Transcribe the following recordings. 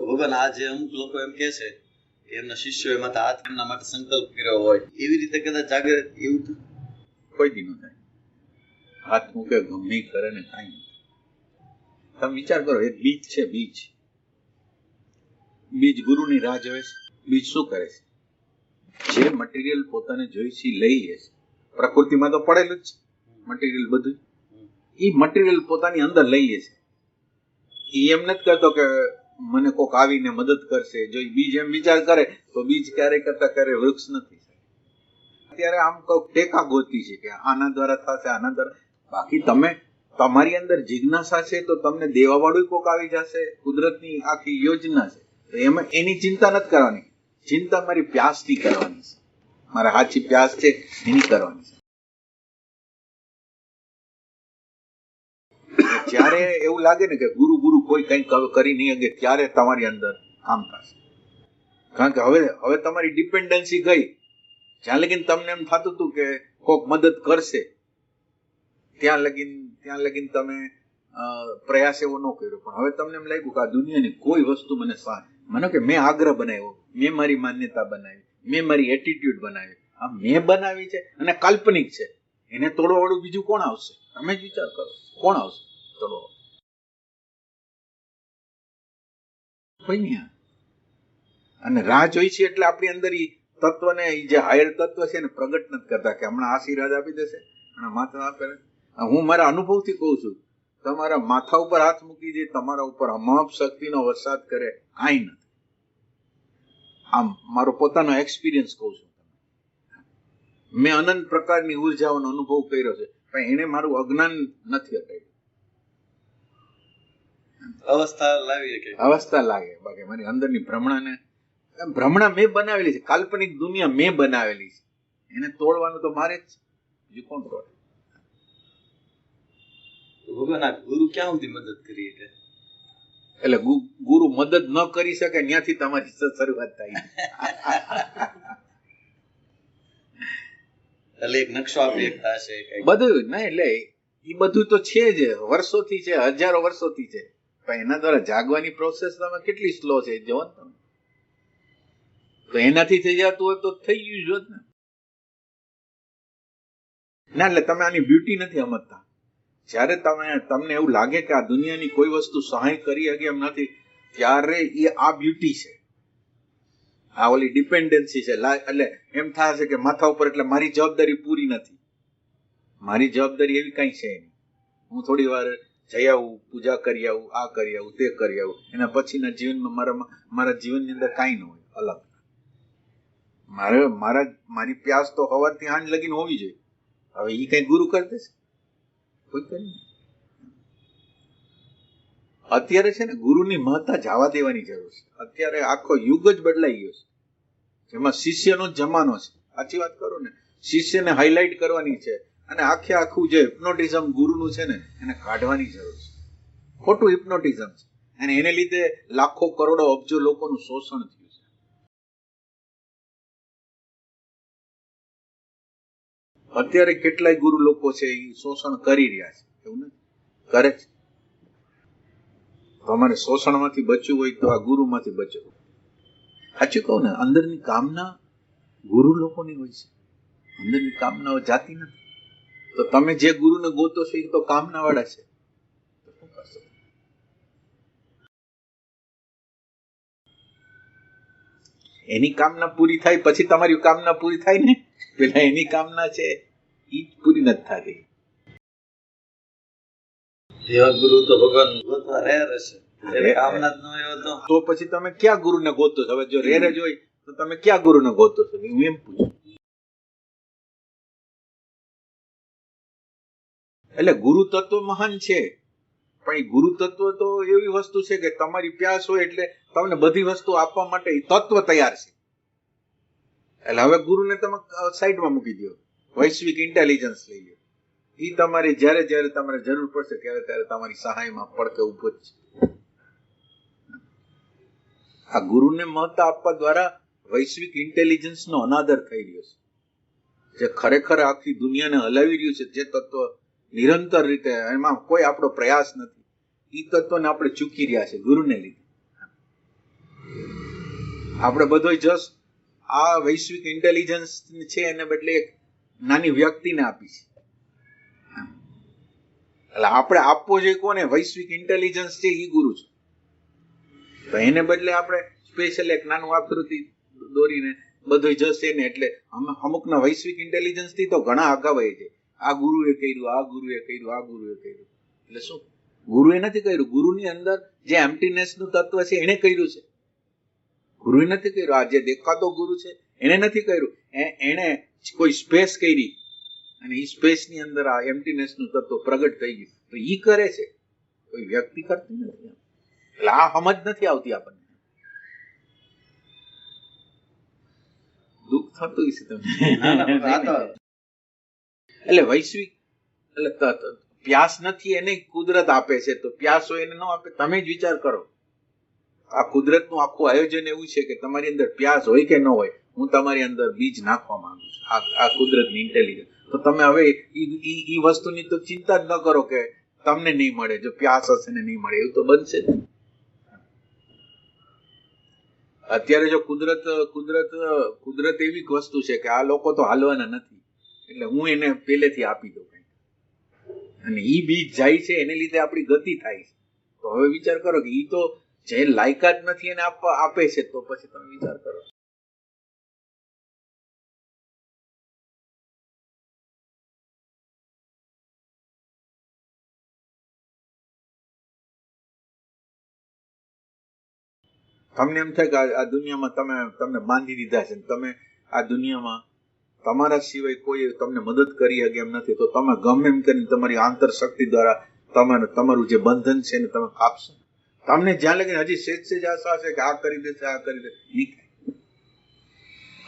ભગવાન આ જે અમુક લોકો એમ કે છે કે એમના શિષ્યો એમાં હાથ એમના માટે સંકલ્પ કર્યો હોય, એવી રીતે કદાચ જાગૃત એવું તો કોઈ દી ન થાય. હાથ મૂકે ગમે કરે ને કાંઈ નહીં. તમે વિચાર કરો, એક બીજ છે, બીજ ગુરુની રાહ જોવે છે. બીજ શું કરે છે? જે મટીરિયલ પોતાને જોઈ છે લઈ લે છે. પ્રકૃતિમાં તો પડેલું જ છે મટીરિયલ બધું. એ મટીરિયલ પોતાની અંદર લઈ લે છે. એ એમ નથી કરતો કે મને કોક આવીને મદદ કરશે. જો બીજ એમ વિચાર કરે તો બીજ ક્યારે કરતા ક્યારે વૃક્ષ નથી. અત્યારે આમ કોક ટેકા ગોતી છે કે આના દ્વારા થશે, આના દ્વારા. બાકી તમે તમારી અંદર જિજ્ઞાસા છે તો તમને દેવા વાળું કોક આવી જશે. કુદરતની આખી યોજના છે. તો એમાં એની ચિંતા નથી કરવાની. ચિંતા મારી પ્યાસથી કરવાની છે. મારા સાચી પ્યાસ છે એની કરવાની છે. જ્યારે એવું લાગે ને કે ગુરુ કોઈ કઈ કરી નહીં શકે, ત્યારે તમારી અંદર કામ થશે. કારણ કે હવે તમારી ડિપેન્ડન્સી ગઈ. જ્યાં લગીન તમને એમ થતું હતું કે કોઈક મદદ કરશે, ત્યાં લગીન તમે પ્રયાસ એવો ન કર્યો. પણ હવે તમને એમ લાગ્યું કે આ દુનિયાની કોઈ વસ્તુ મને કે મેં આગ્રહ બનાવ્યો, મેં મારી માન્યતા બનાવી, મેં મારી એટીટ્યુડ બનાવી. આ મેં બનાવી છે અને કાલ્પનિક છે. એને તોડવા વાળું બીજું કોણ આવશે? તમે જ વિચાર કરો, કોણ આવશે તોડવા? કોઈ નહીં. અને રાહ જોઈ છે એટલે આપણી અંદર તત્વને, જે હાયર તત્વ છે ને પ્રગટ નથી કરતા કે હમણાં આશીર્વાદ આપી દેશે, હમણાં માથા આપે. હું મારા અનુભવથી કહું છું, તમારા માથા ઉપર હાથ મૂકી દે, તમારા ઉપર અમાપ શક્તિનો વરસાદ કરે, કાંઈ નથી. આમ મારો પોતાનો એક્સપિરિયન્સ કહું છું. મેં અનંત પ્રકારની ઉર્જાઓનો અનુભવ કર્યો છે, પણ એને મારું અજ્ઞાન નથી હટાવ્યું. અવસ્થા લાગે. બાકી મારી અંદરની ભ્રમણા મેં બનાવેલી છે. કાલ્પનિક દુનિયા મેં બનાવેલી છે. એને તોડવાનું તો મારે જ. બીજું કોણ તોડે? ભગવાન આ ગુરુ ક્યાં સુધી મદદ કરી શકે? એટલે ગુરુ મદદ ન કરી શકે, ત્યાંથી તમારી શરૂઆત થાય. એટલે એક નકશો આપી એકતા છે બધું ના. એટલે એ બધું તો છે જ, વર્ષોથી છે, હજારો વર્ષોથી છે. પણ એના દ્વારા જાગવાની પ્રોસેસ તમે કેટલી સ્લો છે જોવો ને તમે. તો એનાથી થઈ જતું હોય તો થઈ ગયું જો ને. ના, એટલે તમે આની બ્યુટી નથી સમજતા. જ્યારે તમને એવું લાગે કે આ દુનિયાની કોઈ વસ્તુ સહાય કરી શકે એમ નથી, ત્યારે એ આ બ્યુટી છે. આ ઓલી ડિપેન્ડન્સી છે. એટલે એમ થાય છે કે માથા ઉપર, એટલે મારી જવાબદારી પૂરી નથી. મારી જવાબદારી એવી કઈ છે નહીં. હું થોડી વાર જઈ આવું, પૂજા કરી આવું, આ કરી આવું, તે કરી આવું. એના પછીના જીવનમાં મારા જીવનની અંદર કાંઈ ન હોય અલગ. મારી પ્યાસ તો સવારથી સાંજ લગીને હોવી જોઈએ. હવે એ કઈ ગુરુ કરી દેશે? કોઈ કરી નહીં. અત્યારે છે ને ગુરુની મહત્તા જવા દેવાની જરૂર છે. અત્યારે આખો યુગ જ બદલાઈ ગયો છે, જેમાં શિષ્યનો જમાનો છે. સાચી વાત કરો ને, શિષ્યને હાઇલાઇટ કરવાની છે. અને આખું જે હિપ્નોટિઝમ ગુરુનું છે ને, એને કાઢવાની જરૂર છે. ખોટું હિપ્નોટિઝમ છે, અને એને લીધે લાખો કરોડો અબજો લોકોનું શોષણ થયું છે. અત્યારે કેટલાય ગુરુ લોકો છે એ શોષણ કરી રહ્યા છે. એવું નથી કરે છે. તમારે શોષણમાંથી બચવું હોય તો આ ગુરુમાંથી બચવું. સાચું કહું ને, અંદરની કામના ગુરુ લોકોની હોય છે. અંદરની કામનાઓ જાતી નથી. તો તમે જે ગુરુને ગોતો છો એ તો કામના વાળા છે. એની કામના પૂરી થાય પછી તમારી કામના પૂરી થાય ને. પેલા એની કામના છે એ જ પૂરી નથી થતી. એવા ગુરુ તો ભગવાન ગોતવા રેર હશે. કામના જ ન હોય તો પછી તમે ક્યાં ગુરુને ગોતો છો? હવે જો રેર જ હોય તો તમે ક્યાં ગુરુને ગોતો છો? હું એમ પૂછું. એટલે ગુરુ તત્વ મહાન છે, પણ એ ગુરુ તત્વ તો એવી વસ્તુ છે કે તમારી પ્યાસ હોય એટલે તમને બધી વસ્તુ આપવા માટે તત્વ તૈયાર છે. એટલે હવે ગુરુને તમે સાઈડમાં મૂકી દો, વૈશ્વિક ઇન્ટેલિજન્સ લઈ લો. એ તમારે જ્યારે તમારે જરૂર પડશે ત્યારે તમારી સહાયમાં પડકે ઉભો જ છે. આ ગુરુને મહત્તા આપવા દ્વારા વૈશ્વિક ઇન્ટેલિજન્સનો અનાદર થઈ રહ્યો છે. જે ખરેખર આખી દુનિયાને હલાવી રહ્યું છે, જે તત્વ નિરંતર રીતે, એમાં કોઈ આપણો પ્રયાસ નથી, એ તત્વને આપણે ચૂકી રહ્યા છે ગુરુને લીધે. આપણે બધો જસ આ વૈશ્વિક ઇન્ટેલિજન્સ છે એને બદલે એક નાની વ્યક્તિને આપી છે. એટલે આપણે આપવો જોઈએ કોને? વૈશ્વિક ઇન્ટેલિજન્સ છે એ ગુરુ છે. તો એને બદલે આપણે સ્પેશિયલ એક નાનું આકૃતિ દોરીને બધું જશે ને, એટલે અમુકના વૈશ્વિક ઇન્ટેલિજન્સ થી તો ઘણા આગા વહી છે. આ ગુરુએ કર્યું, આ ગુરુએ કર્યું, આ ગુરુએ કર્યું. એટલે શું? ગુરુએ નથી કર્યું. ગુરુની અંદર જે એમ્પ્ટીનેસ નું તત્વ છે એને કર્યું છે. ગુરુએ નથી કર્યું. આ જે દેખાતો ગુરુ છે એને નથી કર્યું. એને કોઈ સ્પેસ કરી અને એ સ્પેસ ની અંદર આ એમ્પ્ટીનેસ નું તત્વ પ્રગટ થઈ ગયું, તો ઈ કરે છે, કોઈ વ્યક્તિ કરતી નથી. એટલે આ સમજ નથી આવતી આપણને. દુઃખ થતું હશે તમને. એટલે વૈશ્વિક એટલે પ્યાસ નથી એને કુદરત આપે છે, તો પ્યાસ હોય એને ન આપે. તમે જ વિચાર કરો, આ કુદરતનું આખું આયોજન એવું છે કે તમારી અંદર પ્યાસ હોય કે ન હોય, હું તમારી અંદર બીજ નાખવા માંગુ છું. આ કુદરતની ઇન્ટેલિજન્સ. તો તમે હવે ઈ વસ્તુની તો ચિંતા જ ન કરો કે તમને નહીં મળે. જો પ્યાસ હશે ને નહીં મળે, એવું તો બનશે જ. અત્યારે જો કુદરત એવી વસ્તુ છે કે આ લોકો તો હાલવાના નથી, એટલે હું એને પહેલેથી આપી દઉં. અને ઈ બીજ જાય છે એને લીધે આપણી ગતિ થાય છે. તો હવે વિચાર કરો કે ઈ તો જે લાયકાત નથી એને આપે છે, તો પછી તમે વિચાર કરો. તમને એમ થાય કે આ દુનિયામાં તમને બાંધી દીધા છે, તમે આ દુનિયામાં તમારા સિવાય કોઈ તમને મદદ કરી શકે એમ નથી, તો તમે ગમે એમ કરીને તમારી આંતર શક્તિ દ્વારા તમારું જે બંધન છે ને તમે કાપશો. તમને જ્યાં લગીને હજી સેજ આશા છે કે આ કરી દેશે, આ કરી દેશે, નહીં થાય.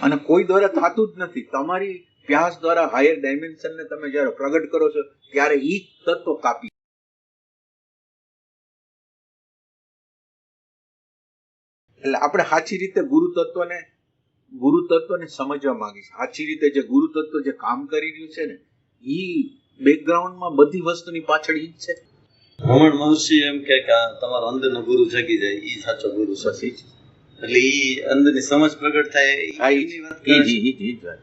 અને કોઈ દ્વારા થતું જ નથી. તમારી પ્યાસ દ્વારા હાયર ડાયમેન્શન ને તમે જયારે પ્રગટ કરો છો ત્યારે ઈ તત્વ કાપી. એટલે આપણે સાચી રીતે ગુરુ તત્વને સમજવા માંગી છે. સાચી રીતે જે ગુરુ તત્વ જે કામ કરી રહ્યું છે ને, ઈ બેકગ્રાઉન્ડમાં બધી વસ્તુની પાછળ ઈ જ છે. રમણ મહર્ષિ એમ કે તમારો અંદરનો ગુરુ જગી જાય, ઈ સાચો ગુરુ છે. એટલે ઈ અંદરની સમજ પ્રગટ થાય, એની વાત કરે છે.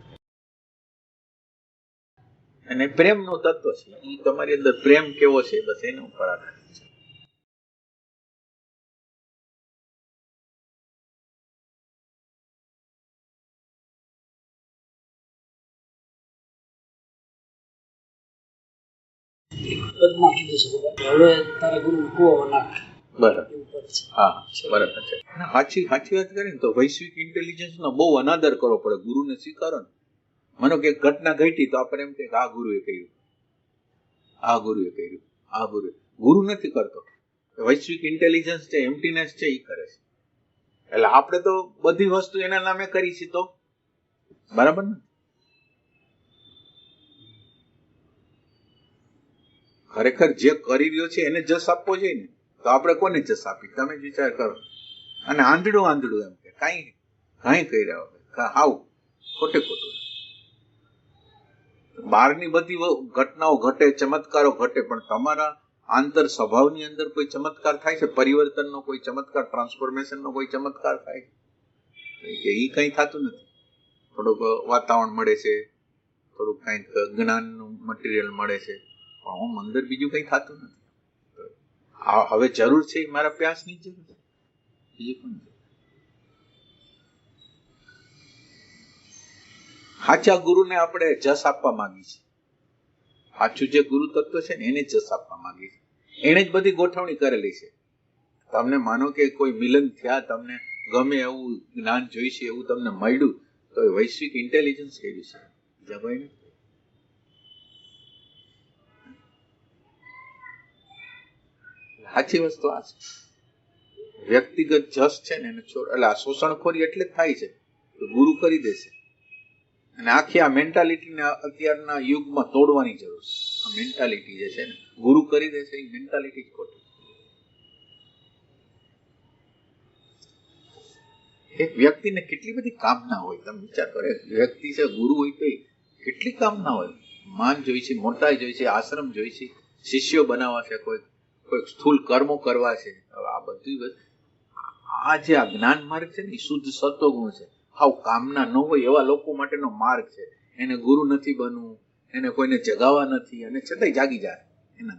અને પ્રેમનો તત્વ છે, ઈ તમારી અંદર પ્રેમ કેવો છે, બસ એના ઉપર આધાર છે. પદમાં કીધું છે હવે તારા ગુરુ કુવો નાખ. બરાબર. હા, બરાબર છે. સાચી વાત કરીને તો વૈશ્વિક ઇન્ટેલિજન્સ નો બહુ અનાદર કરવો પડે. ગુરુને સ્વીકારો ને. માનો કે ઘટના ઘટી તો આપણે એમ કે આ ગુરુએ કર્યું, આ ગુરુએ કર્યું, આ ગુરુ નથી કરતો. વૈશ્વિક ઇન્ટેલિજન્સ છે, એમ્પ્ટીનેસ છે, એ કરે છે. એટલે આપણે તો બધી વસ્તુ એના નામે કરી છે, તો બરાબર ને? ખરેખર જે કરી રહ્યો છે એને જસ આપવો જોઈએ ને, તો આપણે કોને જસ આપી? તમે જ વિચાર કરો. અને આંધળું એમ કે કાંઈ કહી રહ્યા હોય, હાવ ખોટું. બહારની બધી ઘટનાઓ ઘટે, ચમત્કારો ઘટે, પણ તમારા આંતર સ્વભાવની અંદર કોઈ ચમત્કાર થાય છે? પરિવર્તનનો કોઈ ચમત્કાર, ટ્રાન્સફોર્મેશનનો કોઈ ચમત્કાર થાય કે ઈ કંઈ થતું નથી. થોડુંક વાતાવરણ મળે છે, થોડુંક કંઈક જ્ઞાનનું મટીરિયલ મળે છે, પણ અંદર બીજું કંઈ થતું નથી. હવે જરૂર છે મારા પ્યાસની જરૂર છે, બીજું પણ. સાચા ગુરુને આપણે જસ આપવા માંગી છે. સાચું જે ગુરુ તત્વ છે ને એને જસ આપવા માંગી છે. એને જ બધી ગોઠવણી કરેલી છે. તમને માનો કે કોઈ મિલન થયા, તમને ગમે એવું જ્ઞાન જોઈશે એવું તમને મળ્યું, તો એ વૈશ્વિક ઇન્ટેલિજન્સ એવી છે. જવાય ને. સાચી વસ્તુ આ છે. વ્યક્તિગત જસ છે ને એને છોડ, એટલે આ શોષણખોરી એટલે જ થાય છે. તો ગુરુ કરી દેશે. અને આખી આ મેન્ટાલિટીને અત્યારના યુગમાં તોડવાની જરૂર છે. આ મેન્ટાલિટી જે છે ને, ગુરુ કરી દેશે, એ મેન્ટાલિટી જ ખોટી. એક વ્યક્તિને કેટલી બધી કામના હોય, તમે વિચાર કરો. વ્યક્તિ છે, ગુરુ હોય તો કેટલી કામના હોય. માન જોઈ છે, મોટાઈ જોઈ છે, આશ્રમ જોઈ છે, શિષ્યો બનાવવા છે, કોઈ સ્થૂલ કર્મો કરવા છે. હવે આ બધી આ જે આ જ્ઞાન માર્ગ છે ને એ શુદ્ધ સત્વગુણ છે. હાવ કામના ન હોય એવા લોકો માટેનો માર્ગ છે. એને ગુરુ નથી બનવું, એને કોઈને જગાવવા નથી, અને છતાંય જાગી જાય એના.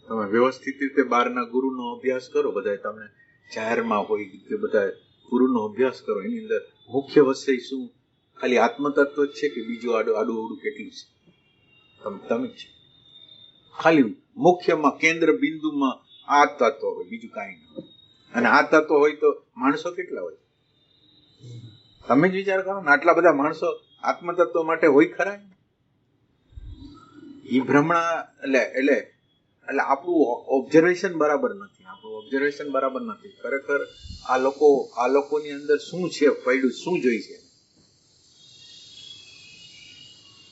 તમે વ્યવસ્થિત રીતે બહારના ગુરુનો અભ્યાસ કરો, બધા તમે જાહેરમાં હોય કે બધા ગુરુનો અભ્યાસ કરો, એની અંદર મુખ્ય વિષય શું? ખાલી આત્મતત્વ જ છે કે બીજું આડું અવડું કેટલું છે? તમે જ ખાલી મુખ્યમાં કેન્દ્ર બિંદુમાં આ તત્વ હોય, બીજું કાંઈ ન હોય. અને આ તત્વ હોય તો માણસો કેટલા હોય? તમે જ વિચાર કરો ને, આટલા બધા માણસો આત્મતત્વ માટે હોય ખરા? એ ભ્રમણા એટલે આપણું ઓબ્ઝર્વેશન બરાબર નથી. આપણું ઓબ્ઝર્વેશન બરાબર નથી. ખરેખર આ લોકોની અંદર શું છે પડ્યું, શું જોઈ છે?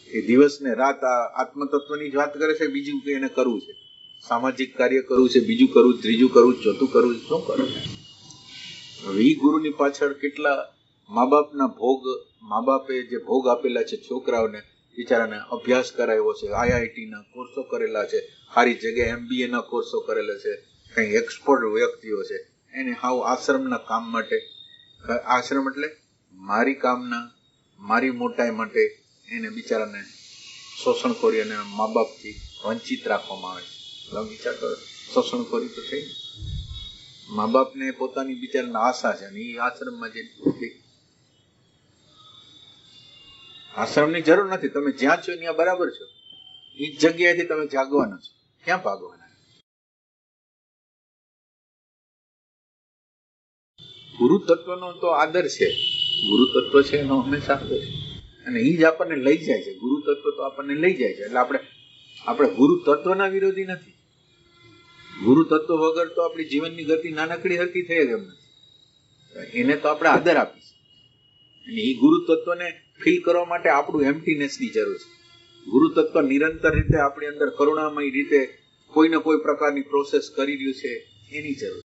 એ દિવસ ને રાત આ આત્મતત્વની જ વાત કરે છે, બીજું કે એને કરવું છે, સામાજિક કાર્ય કરવું છે, બીજું કરવું, ત્રીજું કરવું, ચોથું કરવું, શું કરે? હવે એ ગુરુની પાછળ કેટલા મા બાપે જે ભોગ આપેલા છે છોકરાઓને, બિચારાને અભ્યાસ કરાવ્યો છે, IIT ના કોર્સો કરેલા છે, સારી જગ્યાએ MBA ના કોર્સો કરેલા છે, કઈ એક્સપર્ટ વ્યક્તિઓ છે, એને હાવ આશ્રમના કામ માટે, આશ્રમ એટલે મારી કામના, મારી મોટાઈ માટે એને બિચારાને શોષણખોરી અને મા બાપથી વંચિત રાખવામાં આવે છે. વિચાર કરો, શોષણખોરી તો થઈ ને. મા બાપને પોતાની બિચારાને આશા છે, અને એ આશ્રમમાં જે આશ્રમની જરૂર નથી. તમે જ્યાં છો ત્યાં બરાબર છો. એ જ જગ્યાએથી તમે જાગવાના છો. ક્યાં ભાગવાના? ગુરુ તત્વનો તો આદર છે. ગુરુ તત્વ છે એનો હંમેશા આદર છે, અને એ જ આપણને લઈ જાય છે. ગુરુ તત્વ તો આપણને લઈ જાય છે. એટલે આપણે ગુરુ તત્વના વિરોધી નથી. ગુરુ તત્વ વગર તો આપણી જીવનની ગતિ નાનકડી હરકી થઈ જ એમ નથી. એને તો આપણે આદર આપીશું. અને એ ગુરુ તત્વને ફીલ કરવા માટે આપણું એમ્પ્ટીનેસની જરૂર છે. ગુરુ તત્વ નિરંતર રીતે આપણી અંદર કરુણામય રીતે કોઈને કોઈ પ્રકારની પ્રોસેસ કરી રહ્યું છે, એની જરૂર